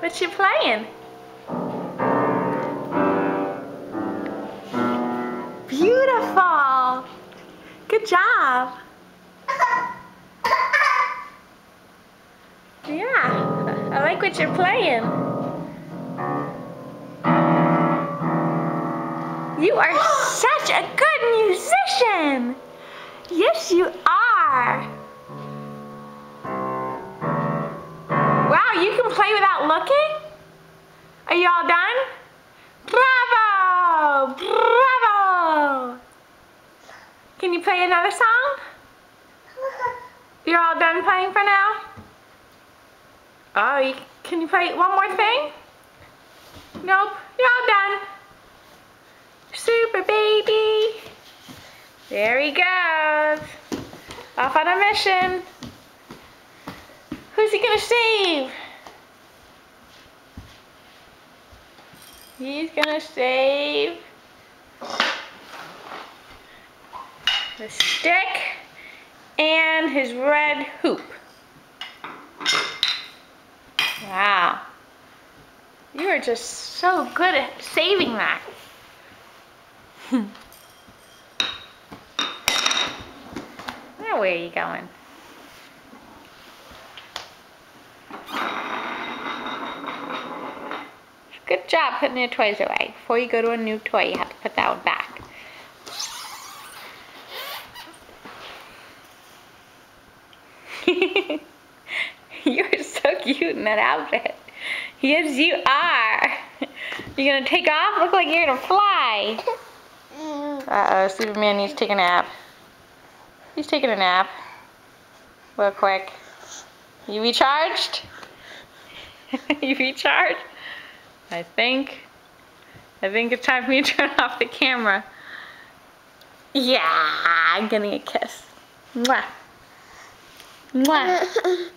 What's she playing? Beautiful. Good job. Yeah, I like what you're playing. You are such a good musician. Yes, you are. Wow, you can play without looking? Are you all done? Bravo! Bravo! Can you play another song? You're all done playing for now? Oh, can you play one more thing? Nope, you're all done. Super baby. There he goes. Off on a mission. Who's he gonna save? He's gonna save the stick and his red hoop. Wow. You are just so good at saving that. Now where are you going? Good job putting your toys away. Before you go to a new toy, you have to put that one back. You're so cute in that outfit. Yes, you are. You're gonna take off? Look like you're gonna fly. Uh-oh, Superman needs to take a nap. He's taking a nap. Real quick. You recharged? You recharged? I think it's time for me to turn off the camera. Yeah, I'm getting a kiss. Mwah. Mwah.